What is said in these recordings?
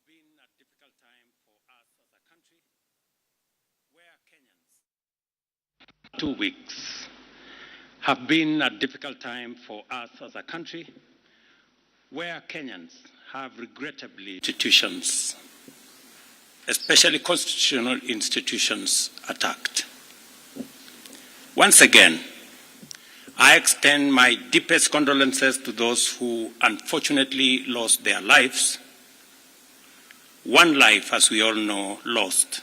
been a difficult time for us as a country, where Kenyans 2 weeks have been a difficult time for us as a country, where Kenyans have regrettably institutions, especially constitutional institutions, attacked. Once again, I extend my deepest condolences to those who unfortunately lost their lives. One life, as we all know, lost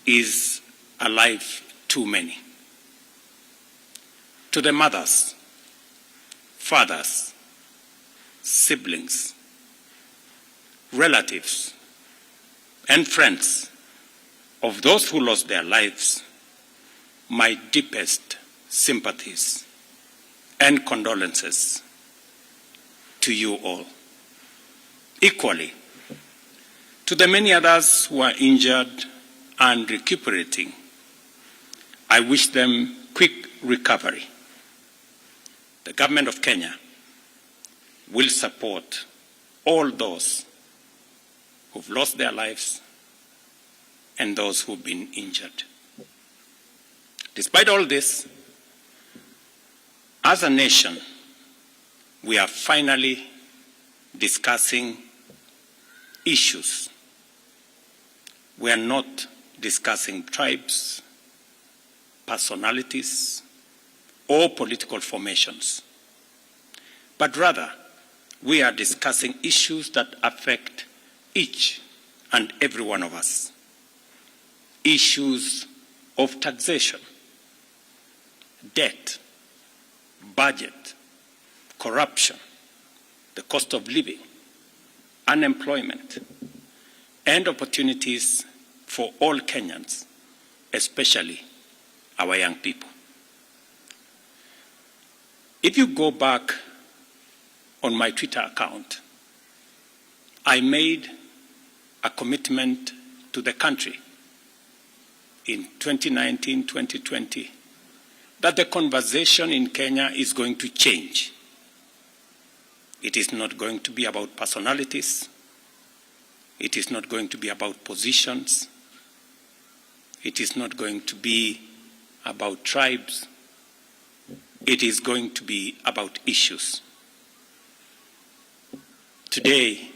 is a life too many. To the mothers, fathers, siblings, relatives, and friends of those who lost their lives, my deepest sympathies and condolences to you all. Equally, to the many others who are injured and recuperating, I wish them quick recovery. The government of Kenya will support all those who've lost their lives and those who've been injured. Despite all this, as a nation, we are finally discussing issues. We are not discussing tribes, personalities, or political formations, but rather we are discussing issues that affect each and every one of us. Issues of taxation, debt, budget, corruption, the cost of living, unemployment, and opportunities for all Kenyans, especially our young people. If you go back on my Twitter account, I made a commitment to the country in 2019-2020 that the conversation in Kenya is going to change. It is not going to be about personalities. It is not going to be about positions. It is not going to be about tribes. It is going to be about issues. Today,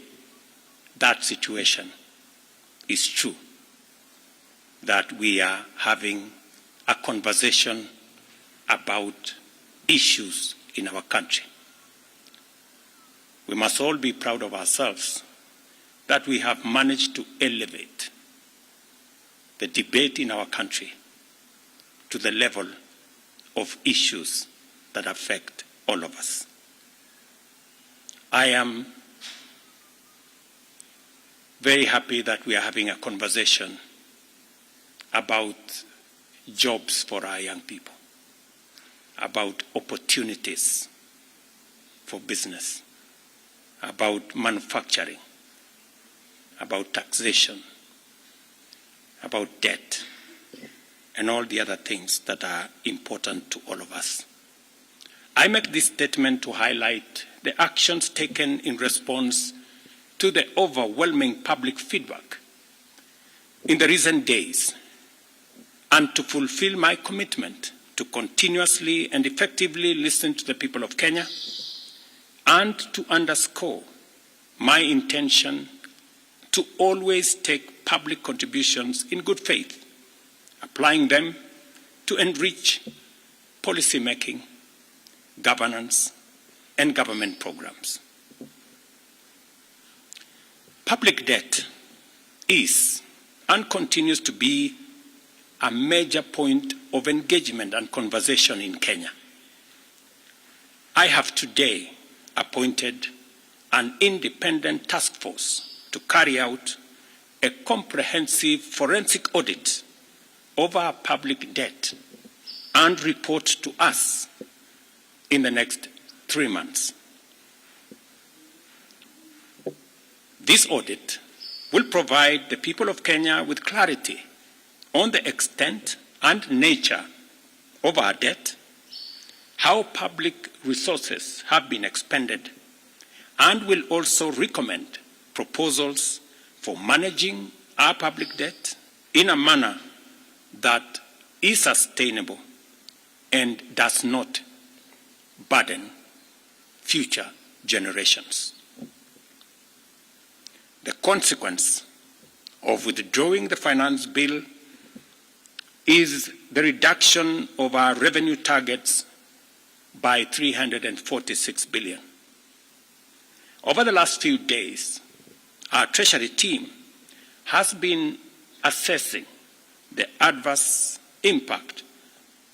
that situation is true, that we are having a conversation about issues in our country. We must all be proud of ourselves that we have managed to elevate the debate in our country to the level of issues that affect all of us. I am very happy that we are having a conversation about jobs for our young people, about opportunities for business, about manufacturing, about taxation, about debt, and all the other things that are important to all of us. I make this statement to highlight the actions taken in response to the overwhelming public feedback in the recent days, and to fulfill my commitment to continuously and effectively listen to the people of Kenya, and to underscore my intention to always take public contributions in good faith, applying them to enrich policy making, governance, and government programs. Public debt is and continues to be a major point of engagement and conversation in Kenya. I have today appointed an independent task force to carry out a comprehensive forensic audit of our public debt and report to us in the next 3 months. This audit will provide the people of Kenya with clarity on the extent and nature of our debt, how public resources have been expended, and will also recommend proposals for managing our public debt in a manner that is sustainable and does not burden future generations. The consequence of withdrawing the finance bill is the reduction of our revenue targets by 346 billion. Over the last few days, our Treasury team has been assessing the adverse impact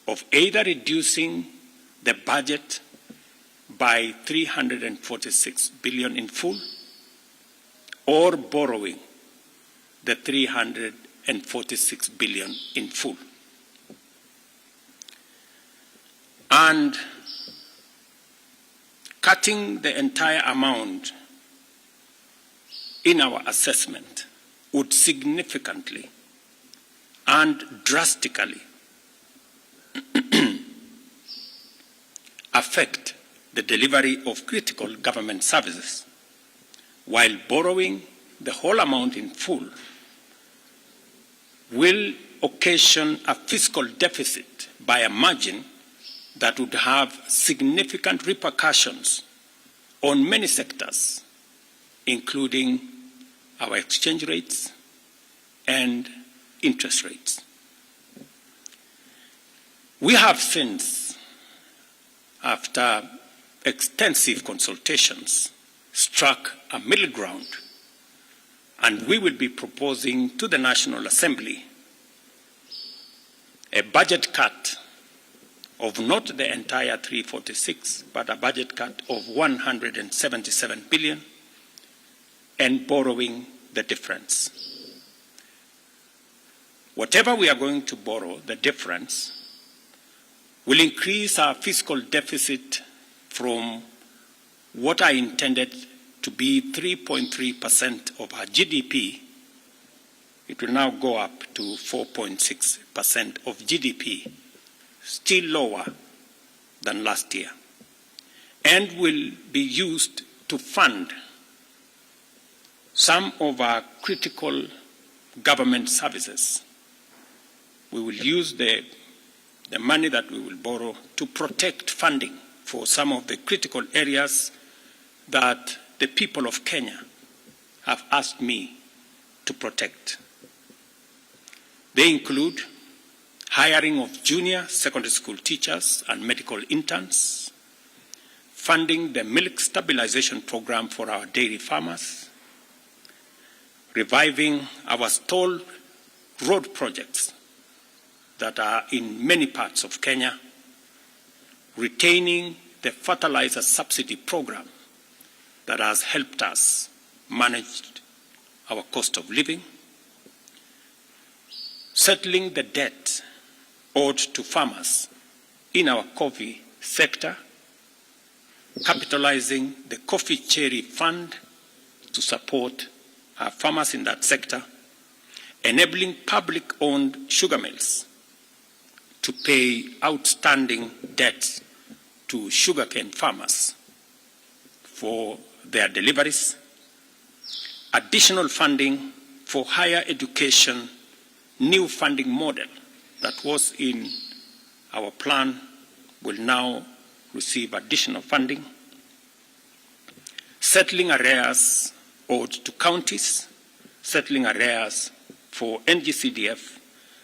of either reducing the budget by 346 billion in full or borrowing the 346 billion in full. And cutting the entire amount in our assessment would significantly and drastically affect the delivery of critical government services, while borrowing the whole amount in full will occasion a fiscal deficit by a margin that would have significant repercussions on many sectors, including our exchange rates and interest rates. We have since, after extensive consultations, struck a middle ground, and we will be proposing to the National Assembly a budget cut of not the entire 346, but a budget cut of 177 billion, and borrowing the difference. Whatever we are going to borrow, the difference, will increase our fiscal deficit from what I intended to be 3.3% of our GDP. It will now go up to 4.6% of GDP, still lower than last year, and will be used to fund some of our critical government services. We will use the money that we will borrow to protect funding for some of the critical areas that the people of Kenya have asked me to protect. They include hiring of junior secondary school teachers and medical interns, funding the milk stabilization program for our dairy farmers, reviving our stalled road projects that are in many parts of Kenya, retaining the fertilizer subsidy program that has helped us manage our cost of living, settling the debt owed to farmers in our coffee sector, capitalizing the coffee cherry fund to support our farmers in that sector, enabling public-owned sugar mills to pay outstanding debts to sugarcane farmers for their deliveries, additional funding for higher education, new funding model that was in our plan will now receive additional funding, settling arrears owed to counties, settling arrears for NGCDF,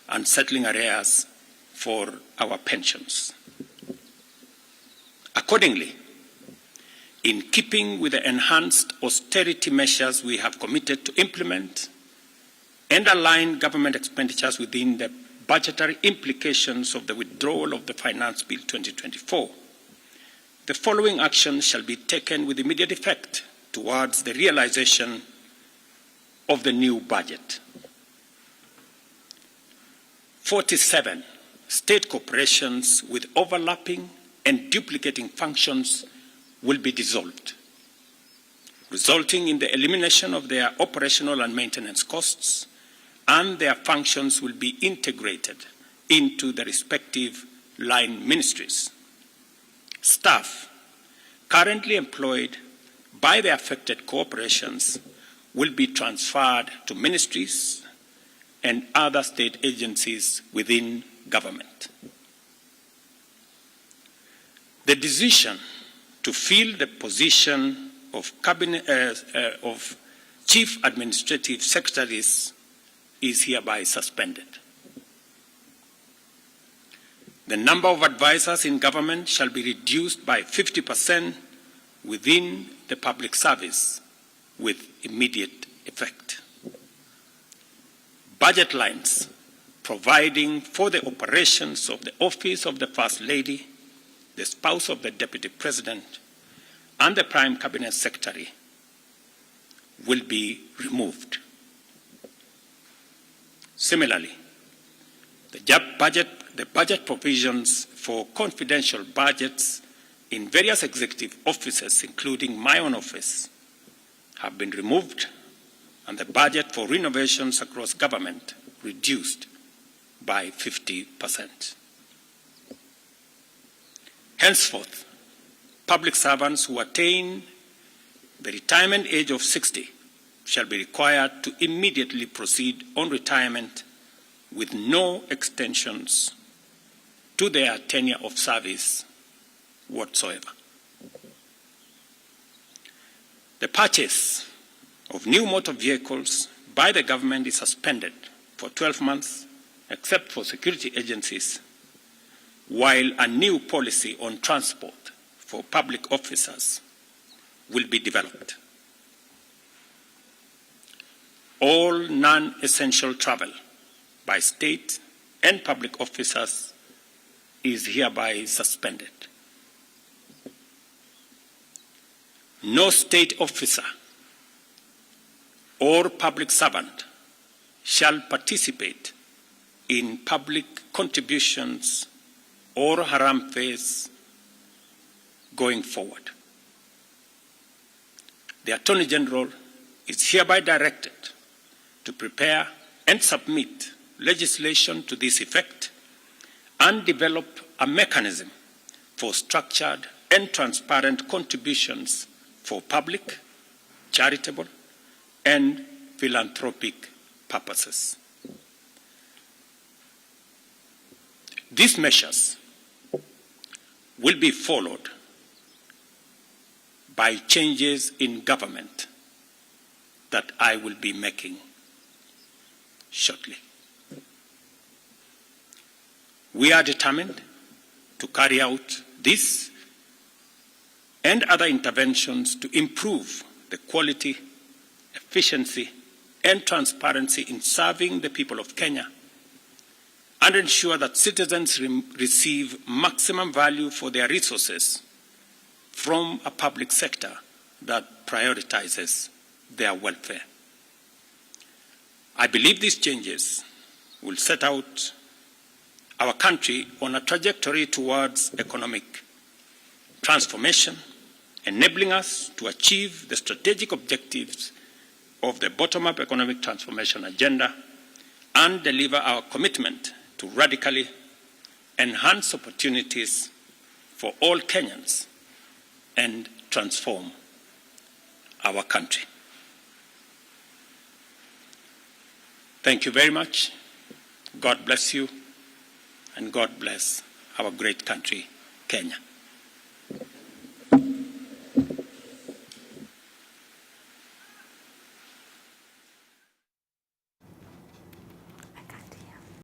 and settling arrears for our pensions. Accordingly, in keeping with the enhanced austerity measures we have committed to implement and align government expenditures within the budgetary implications of the withdrawal of the Finance Bill 2024, the following actions shall be taken with immediate effect towards the realization of the new budget. 47 state corporations with overlapping and duplicating functions will be dissolved, resulting in the elimination of their operational and maintenance costs, and their functions will be integrated into the respective line ministries. Staff currently employed by the affected corporations will be transferred to ministries and other state agencies within government. The decision to fill the position of Chief Administrative Secretaries is hereby suspended. The number of advisors in government shall be reduced by 50% within the public service with immediate effect. Budget lines providing for the operations of the Office of the First Lady, the spouse of the Deputy President, and the Prime Cabinet Secretary will be removed. Similarly, the budget provisions for confidential budgets in various executive offices, including my own office, have been removed, and the budget for renovations across government reduced by 50%. Henceforth, public servants who attain the retirement age of 60 shall be required to immediately proceed on retirement with no extensions to their tenure of service whatsoever. The purchase of new motor vehicles by the government is suspended for 12 months, except for security agencies, while a new policy on transport for public officers will be developed. All non-essential travel by state and public officers is hereby suspended. No state officer or public servant shall participate in public contributions or haram phase going forward. The Attorney General is hereby directed to prepare and submit legislation to this effect and develop a mechanism for structured and transparent contributions for public, charitable, and philanthropic purposes. These measures will be followed by changes in government that I will be making shortly. We are determined to carry out this and other interventions to improve the quality, efficiency, and transparency in serving the people of Kenya and ensure that citizens receive maximum value for their resources from a public sector that prioritizes their welfare. I believe these changes will set out our country on a trajectory towards economic transformation, enabling us to achieve the strategic objectives of the bottom-up economic transformation agenda and deliver our commitment to radically enhance opportunities for all Kenyans and transform our country. Thank you very much. God bless you, and God bless our great country, Kenya.